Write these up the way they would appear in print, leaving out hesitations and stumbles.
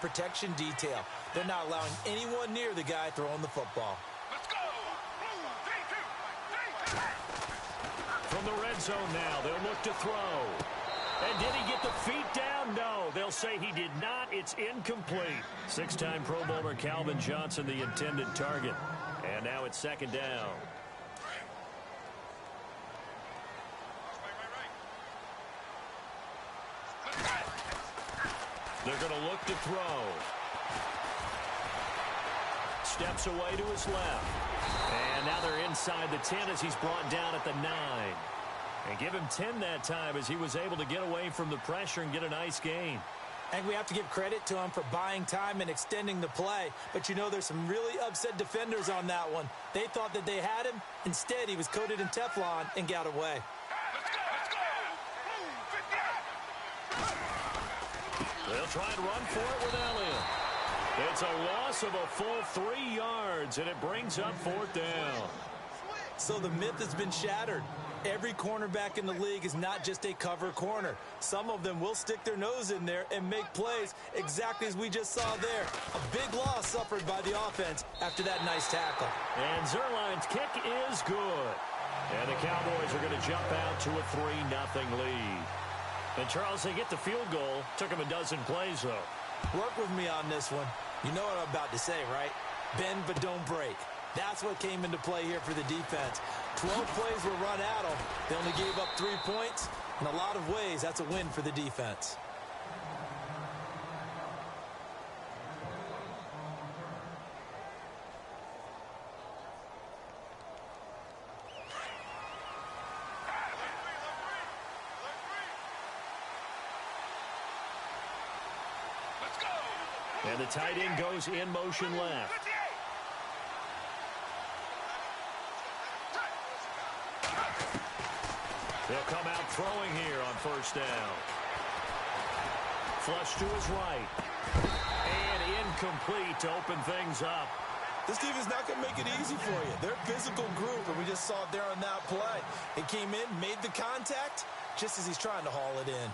protection detail. They're not allowing anyone near the guy throwing the football. Let's go! From the red zone now, they'll look to throw. And did he get the feet down? No, they'll say he did not. It's incomplete. Six-time Pro Bowler Calvin Johnson, the intended target. And now it's second down. They're going to look to throw. Steps away to his left. And now they're inside the 10 as he's brought down at the 9. And give him 10 that time as he was able to get away from the pressure and get a nice gain. And we have to give credit to him for buying time and extending the play. But you know, there's some really upset defenders on that one. They thought that they had him. Instead, he was coated in Teflon and got away. They'll try and run for it with Elliott. It's a loss of a full 3 yards, and it brings up fourth down. So the myth has been shattered. Every cornerback in the league is not just a cover corner. Some of them will stick their nose in there and make plays exactly as we just saw there. A big loss suffered by the offense after that nice tackle. And Zerline's kick is good. And the Cowboys are going to jump out to a 3-0 lead. And, Charles, they get the field goal. Took them a dozen plays, though. Work with me on this one. You know what I'm about to say, right? Bend but don't break. That's what came into play here for the defense. 12 plays were run at them. They only gave up 3 points. In a lot of ways, that's a win for the defense. And the tight end goes in motion left. They'll come out throwing here on first down. Flush to his right. And incomplete to open things up. This team is not going to make it easy for you. They're a physical group, and we just saw it there on that play. It came in, made the contact, just as he's trying to haul it in.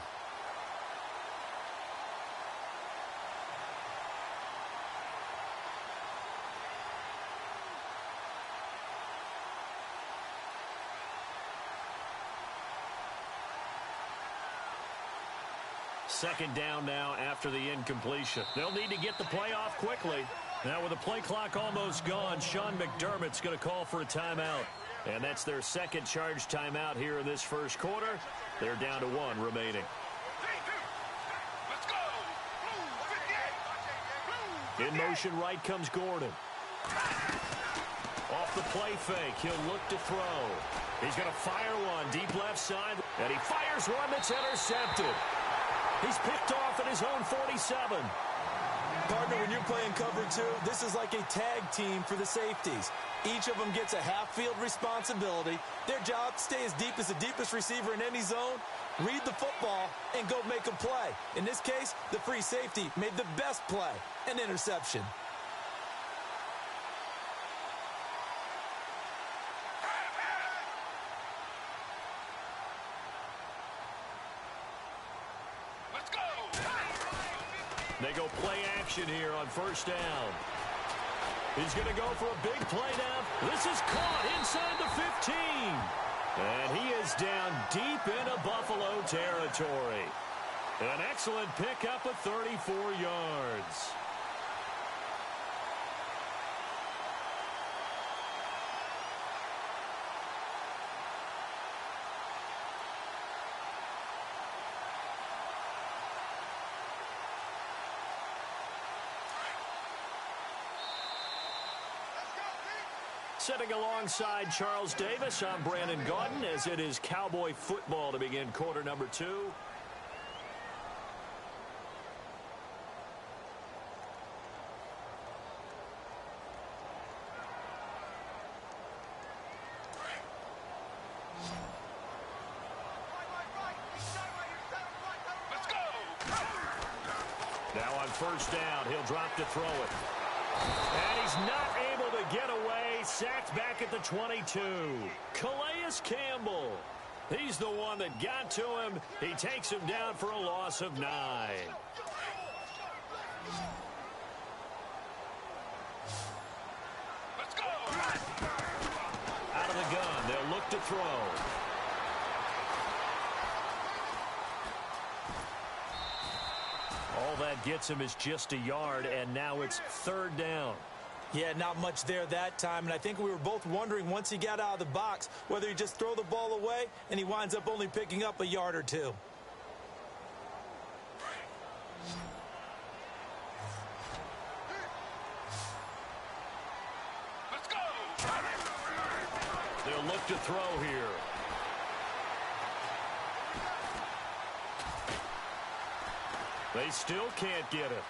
Second down now after the incompletion. They'll need to get the play off quickly. Now with the play clock almost gone, Sean McDermott's going to call for a timeout. And that's their second charge timeout here in this first quarter. They're down to 1 remaining. In motion right comes Gordon. Off the play fake, he'll look to throw. He's going to fire one deep left side, and he fires one that's intercepted. He's picked off at his own 47. Partner, when you're playing cover 2, this is like a tag team for the safeties. Each of them gets a half-field responsibility. Their job, stay as deep as the deepest receiver in any zone, read the football, and go make a play. In this case, the free safety made the best play, an interception. They go play action here on first down. He's going to go for a big play now. This is caught inside the 15. And he is down deep into Buffalo territory. An excellent pickup of 34 yards. Sitting alongside Charles Davis, I'm Brandon Gaudin, as it is Cowboy football to begin quarter number 2. Now on first down, he'll drop to throw it. And he's not able to get away. Sacked back at the 22. Calais Campbell. He's the one that got to him. He takes him down for a loss of 9. throw. All that gets him is just a yard, and now it's third down. Yeah, not much there that time, and I think we were both wondering once he got out of the box whether he just throw the ball away, and he winds up only picking up a yard or two. Let's go! They'll look to throw here. They still can't get it.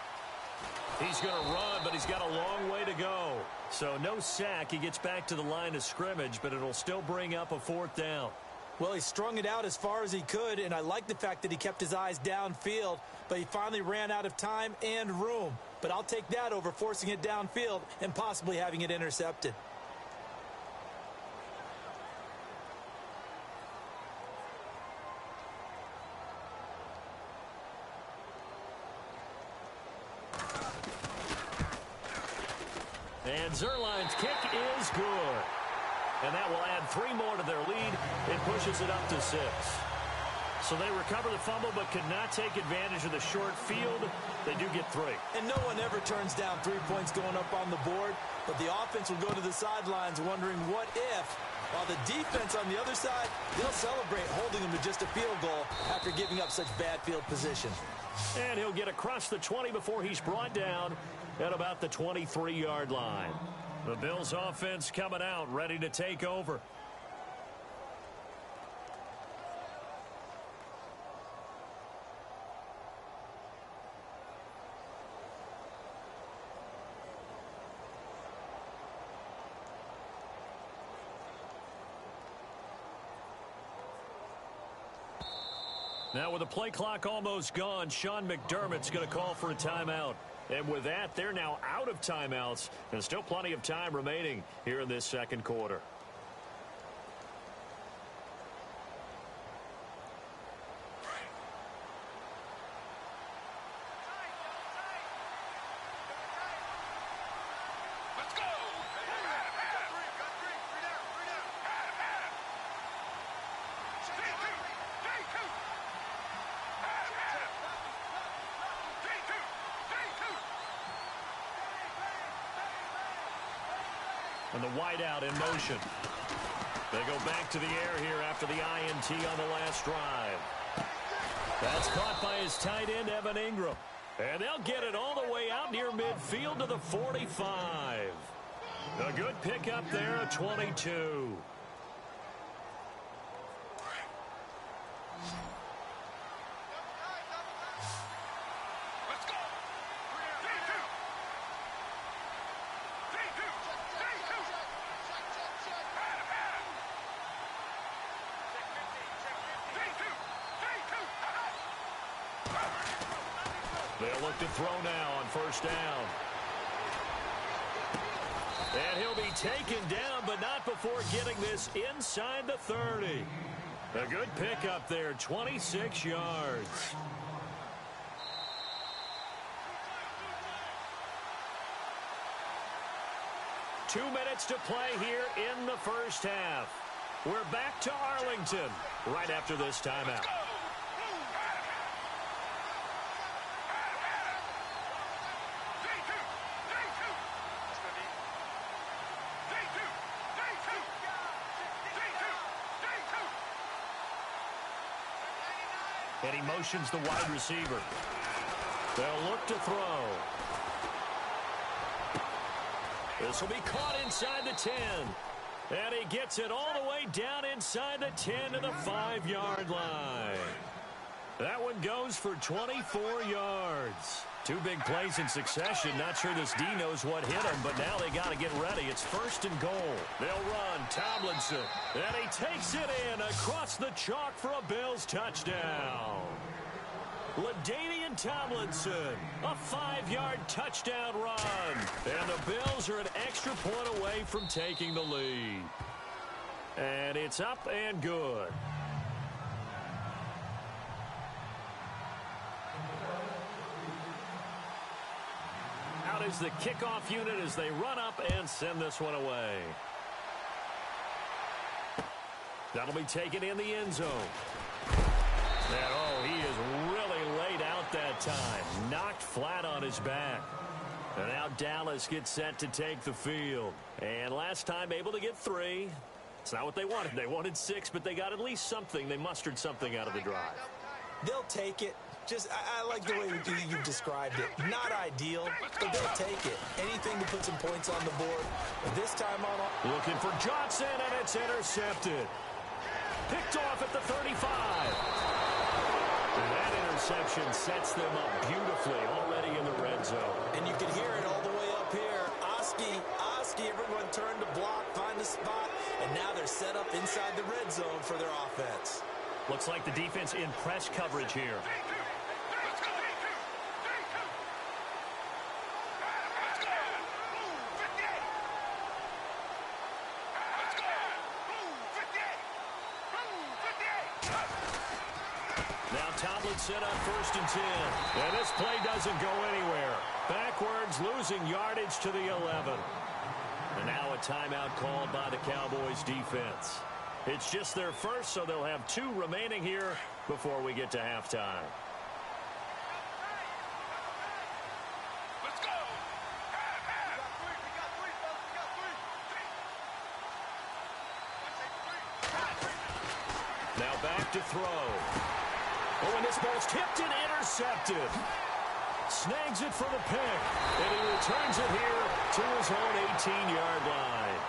He's going to run, but he's got a long way to go. So no sack. He gets back to the line of scrimmage, but it'll still bring up a fourth down. Well, he strung it out as far as he could, and I like the fact that he kept his eyes downfield, but he finally ran out of time and room. But I'll take that over forcing it downfield and possibly having it intercepted. And Zerline's kick is good. And that will add 3 more to their lead. It pushes it up to 6. So they recover the fumble but could not take advantage of the short field. They do get 3. And no one ever turns down 3 points going up on the board. But the offense will go to the sidelines wondering what if. While the defense on the other side, they'll celebrate holding them to just a field goal after giving up such bad field position. And he'll get across the 20 before he's brought down at about the 23-yard line. The Bills offense coming out, ready to take over. Now with the play clock almost gone, Sean McDermott's going to call for a timeout. And with that, they're now out of timeouts. And still plenty of time remaining here in this second quarter. Let's go! And the wideout in motion. They go back to the air here after the INT on the last drive. That's caught by his tight end, Evan Ingram. And they'll get it all the way out near midfield to the 45. A good pickup there at 22. They'll look to throw now on first down. And he'll be taken down, but not before getting this inside the 30. A good pickup there, 26 yards. Two minutes to play here in the first half. We're back to Arlington right after this timeout. And he motions the wide receiver. They'll look to throw. This will be caught inside the 10. And he gets it all the way down inside the 10 to the 5-yard line. That one goes for 24 yards. Two big plays in succession. Not sure this D knows what hit him, but now they got to get ready. It's first and goal. They'll run. Tomlinson. And he takes it in across the chalk for a Bills touchdown. LaDainian Tomlinson, a 5-yard touchdown run. And the Bills are an extra point away from taking the lead. And it's up and good. Out is the kickoff unit as they run up and send this one away. That'll be taken in the end zone. And, oh, he is really laid out that time. Knocked flat on his back. And now Dallas gets set to take the field. And last time able to get 3. It's not what they wanted. They wanted 6, but they got at least something. They mustered something out of the drive. They'll take it. I like the way you described it. Not ideal, but they'll take it. Anything to put some points on the board. But this time on... Looking for Johnson, and it's intercepted. Picked off at the 35. And that interception sets them up beautifully already in the red zone. And you can hear it all the way up here. Oski, everyone turned to block, find a spot, and now they're set up inside the red zone for their offense. Looks like the defense in press coverage here. Now Tomlin set up 1st and 10. And this play doesn't go anywhere. Backwards, losing yardage to the 11. And now a timeout called by the Cowboys defense. It's just their first, so they'll have 2 remaining here before we get to halftime. Let's go. Now back to throw. Oh, and this ball's tipped and intercepted. Snags it for the pick. And he returns it here to his own 18-yard line.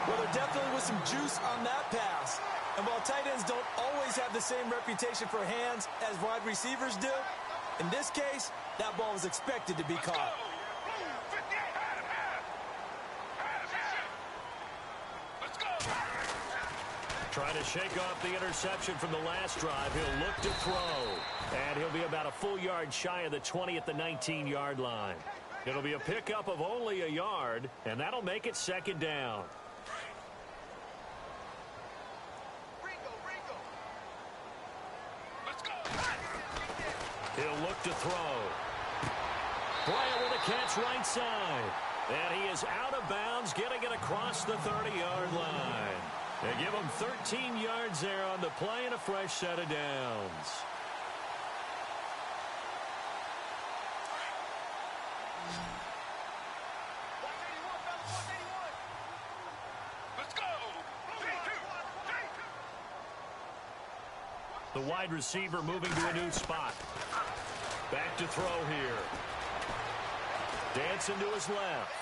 Well, there definitely was some juice on that pass. And while tight ends don't always have the same reputation for hands as wide receivers do, in this case, that ball was expected to be caught. Trying to shake off the interception from the last drive. He'll look to throw. And he'll be about a full yard shy of the 20 at the 19-yard line. It'll be a pickup of only a yard, and that'll make it 2nd down. He'll look to throw. Bryant with a catch right side. And he is out of bounds, getting it across the 30-yard line. They give him 13 yards there on the play and a fresh set of downs. Let's go. The wide receiver moving to a new spot. Back to throw here. Dancing to his left.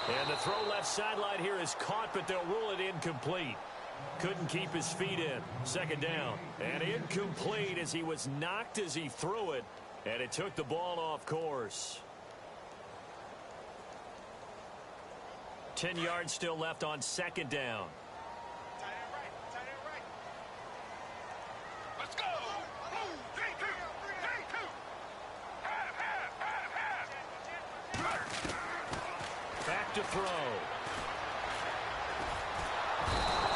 And the throw left sideline here is caught, but they'll rule it incomplete. Couldn't keep his feet in. 2nd down. And incomplete as he was knocked as he threw it. And it took the ball off course. 10 yards still left on 2nd down. Let's go. Back to throw.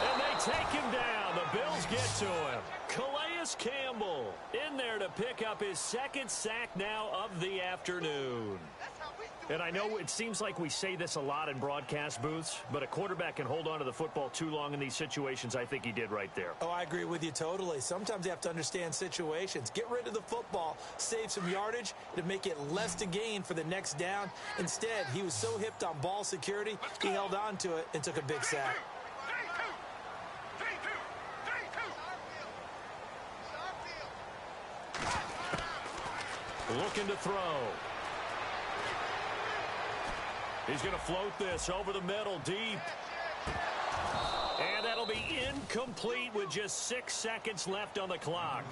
And they take him down. The Bills get to him. Calais Campbell in there to pick up his 2nd sack now of the afternoon. And I know it seems like we say this a lot in broadcast booths, but a quarterback can hold on to the football too long in these situations. I think he did right there. Oh, I agree with you totally. Sometimes you have to understand situations. Get rid of the football, save some yardage to make it less to gain for the next down. Instead, he was so hipped on ball security, he held on to it and took a big sack. Looking to throw. He's going to float this over the middle deep. And that'll be incomplete with just 6 seconds left on the clock.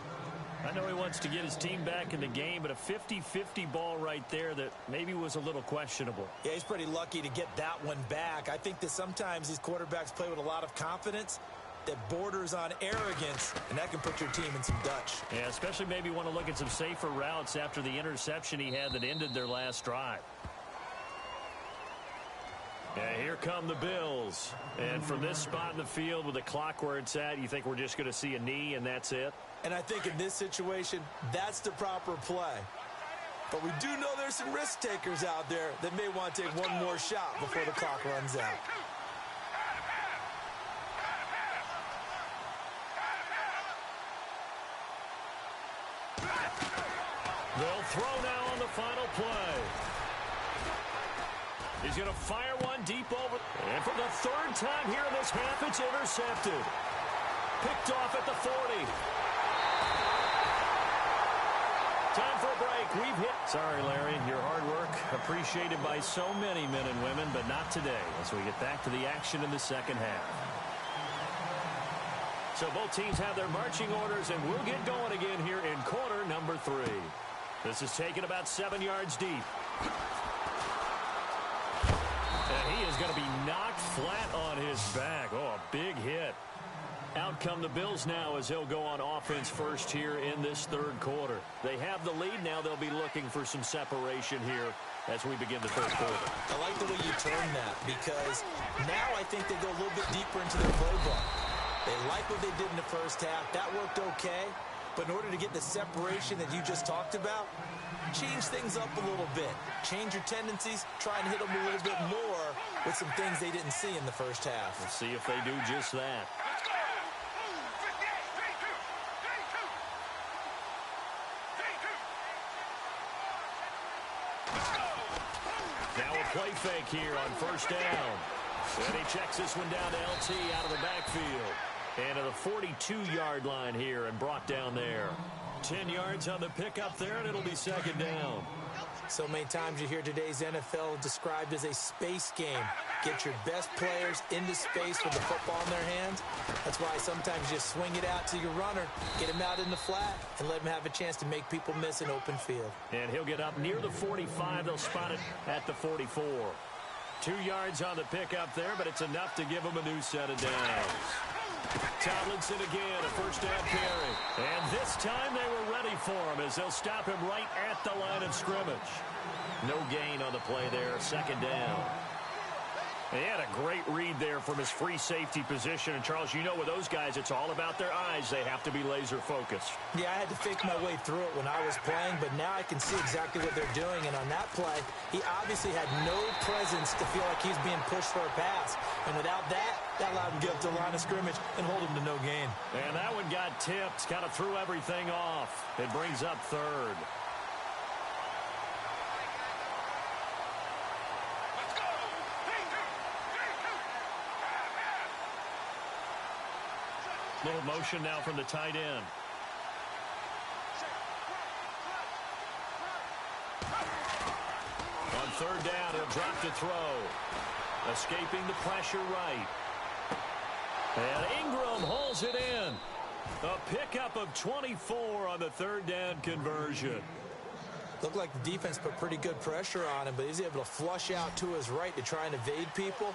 I know he wants to get his team back in the game, but a 50-50 ball right there that maybe was a little questionable. Yeah, he's pretty lucky to get that one back. I think that sometimes these quarterbacks play with a lot of confidence that borders on arrogance, and that can put your team in some Dutch. Yeah, especially maybe want to look at some safer routes after the interception he had that ended their last drive. Yeah, here come the Bills. And from this spot in the field with the clock where it's at, you think we're just going to see a knee and that's it? And I think in this situation, that's the proper play. But we do know there's some risk takers out there that may want to take one more shot before the clock runs out. They'll throw now on the final play. He's going to fire one deep over. And for the third time here in this half, it's intercepted. Picked off at the 40. Time for a break. We've hit. Sorry, Larry. Your hard work appreciated by so many men and women, but not today as we get back to the action in the second half. So both teams have their marching orders, and we'll get going again here in quarter number 3. This is taken about 7 yards deep. And he is going to be knocked flat on his back. Oh, a big hit. Out come the Bills now as they'll go on offense first here in this third quarter. They have the lead. Now they'll be looking for some separation here as we begin the third quarter. I like the way you turn that because now I think they go a little bit deeper into their playbook. They like what they did in the first half. That worked okay. But in order to get the separation that you just talked about, change things up a little bit. Change your tendencies. Try and hit them a little bit more with some things they didn't see in the first half. We'll see if they do just that. Now a play fake here on first down. And he checks this one down to LT out of the backfield. And to the 42-yard line here and brought down there. 10 yards on the pickup there, and it'll be second down. So many times you hear today's NFL described as a space game. Get your best players into space with the football in their hands. That's why sometimes you just swing it out to your runner, get him out in the flat, and let him have a chance to make people miss an open field. And he'll get up near the 45. They'll spot it at the 44. 2 yards on the pickup there, but it's enough to give him a new set of downs. Tomlinson again, a first down carry. And this time they were ready for him as they'll stop him right at the line of scrimmage. No gain on the play there, second down. He had a great read there from his free safety position. And, Charles, you know with those guys, it's all about their eyes. They have to be laser-focused. Yeah, I had to fake my way through it when I was playing, but now I can see exactly what they're doing. And on that play, he obviously had no presence to feel like he's being pushed for a pass. And without that, that allowed him to get up to the line of scrimmage and hold him to no gain. And that one got tipped, kind of threw everything off. It brings up third. Little motion now from the tight end. On third down, he'll drop to throw. Escaping the pressure right. And Ingram holds it in. A pickup of 24 on the third down conversion. Looked like the defense put pretty good pressure on him, but he's able to flush out to his right to try and evade people.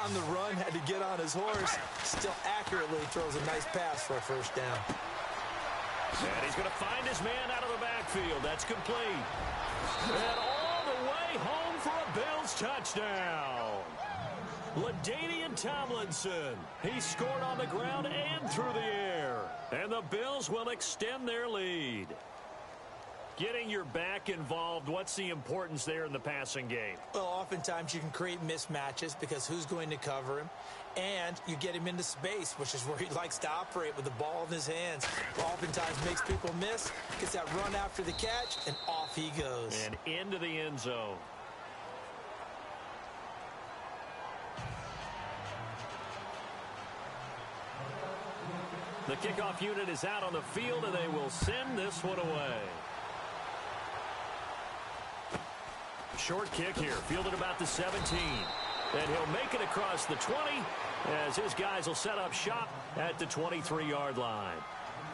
On the run, had to get on his horse. Still accurately throws a nice pass for a first down. And he's going to find his man out of the backfield. That's complete. And all the way home for a Bills touchdown. LaDainian Tomlinson. He scored on the ground and through the air. And the Bills will extend their lead. Getting your back involved, what's the importance there in the passing game? Well, oftentimes you can create mismatches because who's going to cover him? And you get him into space, which is where he likes to operate with the ball in his hands. Oftentimes makes people miss, gets that run after the catch, and off he goes. And into the end zone. The kickoff unit is out on the field, and they will send this one away. Short kick here, fielded about the 17. And he'll make it across the 20 as his guys will set up shop at the 23-yard line.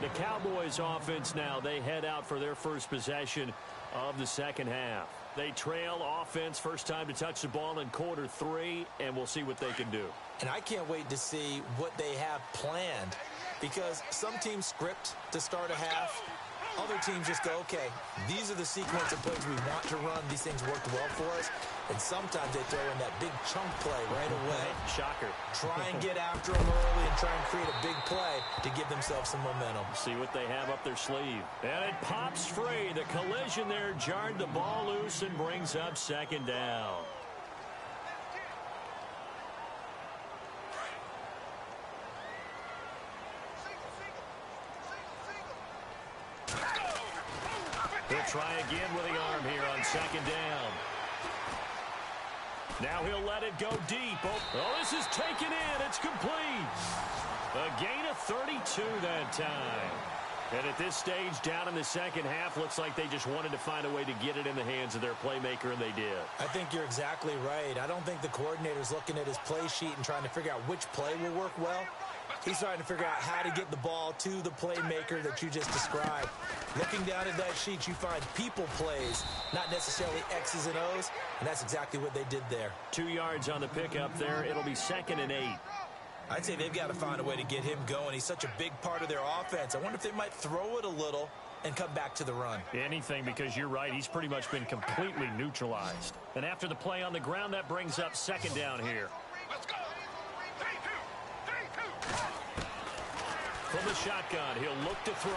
The Cowboys offense now, they head out for their first possession of the second half. They trail offense, first time to touch the ball in quarter 3, and we'll see what they can do. And I can't wait to see what they have planned because some teams script to start a half. Other teams just go, okay, these are the sequence of plays we want to run. These things worked well for us. And sometimes they throw in that big chunk play right away. Shocker. Try and get after them early and try and create a big play to give themselves some momentum. See what they have up their sleeve. And it pops free. The collision there jarred the ball loose and brings up second down. He'll try again with the arm here on second down. Now he'll let it go deep. Oh, this is taken in. It's complete. A gain of 32 that time. And at this stage, down in the second half, looks like they just wanted to find a way to get it in the hands of their playmaker, and they did. I think you're exactly right. I don't think the coordinator's looking at his play sheet and trying to figure out which play will work well. He's trying to figure out how to get the ball to the playmaker that you just described. Looking down at that sheet, you find people plays, not necessarily X's and O's, and that's exactly what they did there. 2 yards on the pickup there. It'll be 2nd and 8. I'd say they've got to find a way to get him going. He's such a big part of their offense. I wonder if they might throw it a little and come back to the run. Anything, because you're right. He's pretty much been completely neutralized. And after the play on the ground, that brings up 2nd down here. Let's go. 3-2. From the shotgun, he'll look to throw.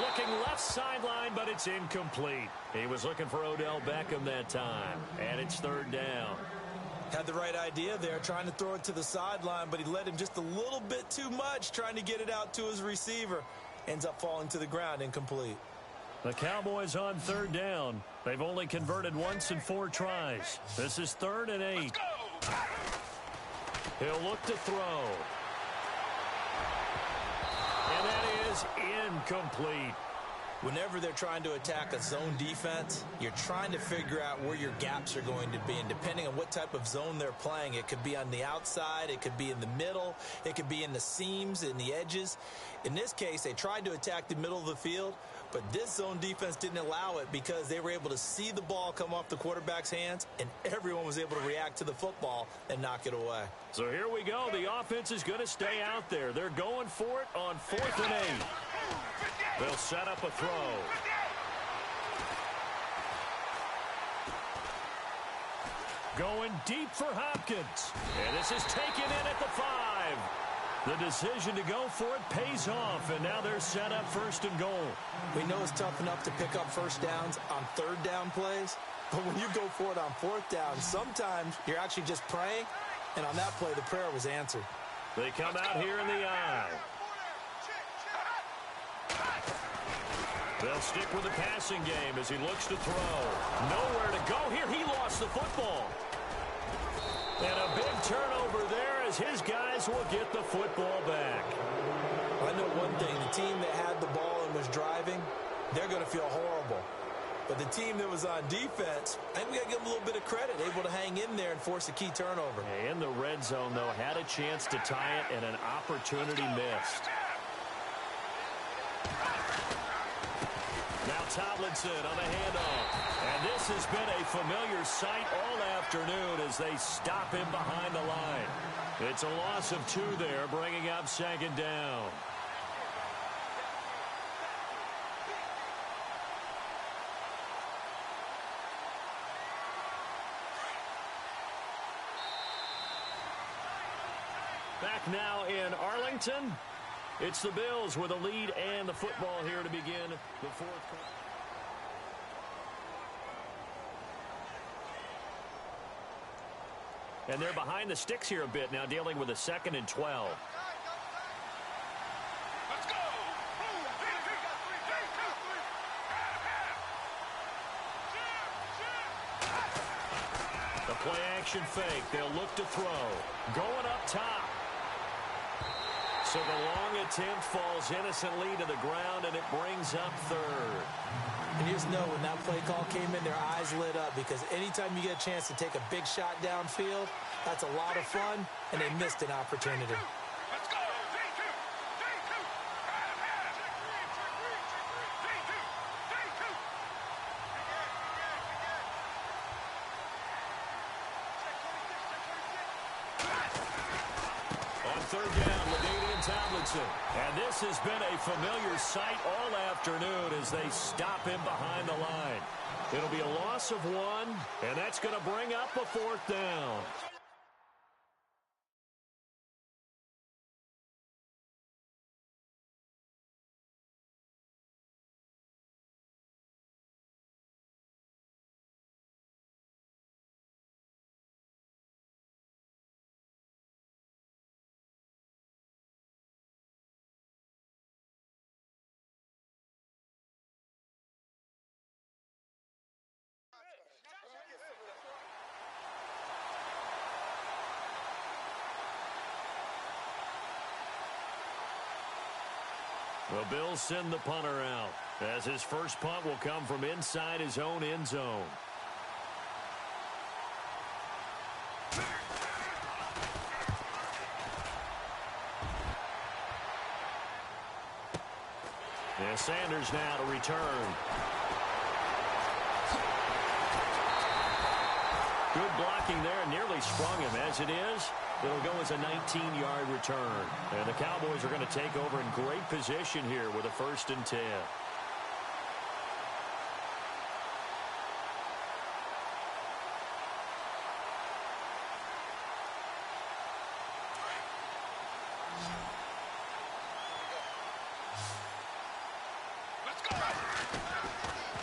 Looking left sideline, but it's incomplete. He was looking for Odell Beckham that time, and it's 3rd down. Had the right idea there, trying to throw it to the sideline, but he led him just a little bit too much, trying to get it out to his receiver. Ends up falling to the ground, incomplete. The Cowboys on 3rd down. They've only converted once in 4 tries. This is 3rd and 8. He'll look to throw. And that is incomplete. Whenever they're trying to attack a zone defense, you're trying to figure out where your gaps are going to be. And depending on what type of zone they're playing, it could be on the outside, it could be in the middle, it could be in the seams, in the edges. In this case, they tried to attack the middle of the field, but this zone defense didn't allow it because they were able to see the ball come off the quarterback's hands, and everyone was able to react to the football and knock it away. So here we go. The offense is going to stay out there. They're going for it on 4th and 8. They'll set up a throw. Going deep for Hopkins. And this is taken in at the 5. The decision to go for it pays off, and now they're set up 1st and goal. We know it's tough enough to pick up first downs on 3rd down plays, but when you go for it on 4th down, sometimes you're actually just praying, and on that play, the prayer was answered. They come out here in the eye. They'll stick with the passing game as he looks to throw. Nowhere to go here. He lost the football. And a big turnover there as his guys will get the football back. I know one thing. The team that had the ball and was driving, they're going to feel horrible. But the team that was on defense, I think we got to give them a little bit of credit, able to hang in there and force a key turnover. In the red zone, though, had a chance to tie it and an opportunity missed. Now Tomlinson on the handoff. And this has been a familiar sight all afternoon as they stop him behind the line. It's a loss of 2 there, bringing up 2nd down. Back now in Arlington. It's the Bills with a lead and the football here to begin the 4th quarter. And they're behind the sticks here a bit now, dealing with a 2nd and 12. Let's go. The play action fake. They'll look to throw. Going up top. So the long attempt falls innocently to the ground, and it brings up 3rd. And you just know when that play call came in, their eyes lit up because anytime you get a chance to take a big shot downfield, that's a lot of fun, and they missed an opportunity. Let's go. 3-2. On 3rd down, LaDainian Tomlinson. And this has been a familiar sight all afternoon as they stop him behind the line. It'll be a loss of 1, and that's going to bring up a 4th down. The Bills send the punter out, as his first punt will come from inside his own end zone. And Sanders now to return. Good blocking there, nearly sprung him. As it is, it'll go as a 19-yard return. And the Cowboys are going to take over in great position here with a 1st and 10.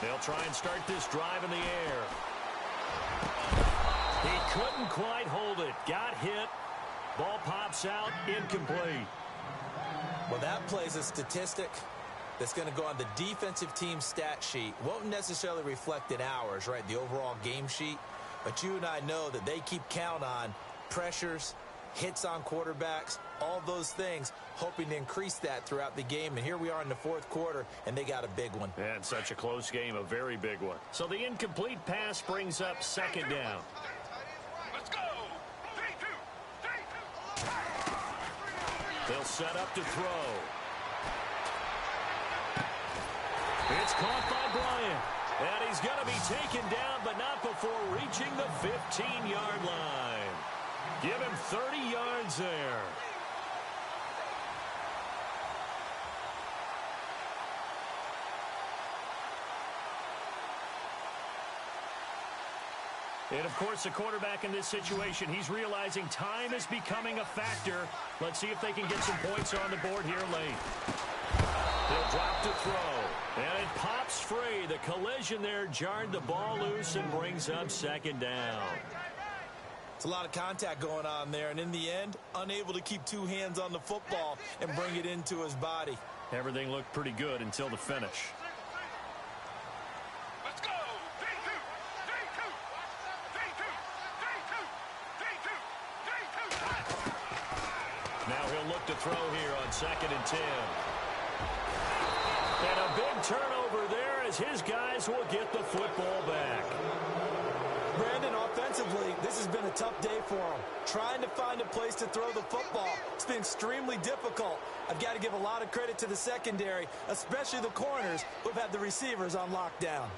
They'll try and start this drive in the air. He couldn't quite hold it. Got hit. Ball pops out. Incomplete. Well, that plays a statistic that's going to go on the defensive team stat sheet. Won't necessarily reflect in ours, right, the overall game sheet. But you and I know that they keep count on pressures, hits on quarterbacks, all those things, hoping to increase that throughout the game. And here we are in the 4th quarter, and they got a big one. And such a close game, a very big one. So the incomplete pass brings up 2nd down. Let's go. 3-2. They'll set up to throw. It's caught by Bryant. And he's going to be taken down, but not before reaching the 15-yard line. Give him 30 yards there. And, of course, the quarterback in this situation, he's realizing time is becoming a factor. Let's see if they can get some points on the board here late. They'll drop to throw. And it pops free. The collision there jarred the ball loose and brings up 2nd down. It's a lot of contact going on there, and in the end, unable to keep 2 hands on the football and bring it into his body. Everything looked pretty good until the finish. Let's go. 3-2. Now he'll look to throw here on 2nd and 10. And a big turnover there as his guys will get the football back. Brandon, offensively, this has been a tough day for him. Trying to find a place to throw the football. It's been extremely difficult. I've got to give a lot of credit to the secondary, especially the corners who have had the receivers on lockdown.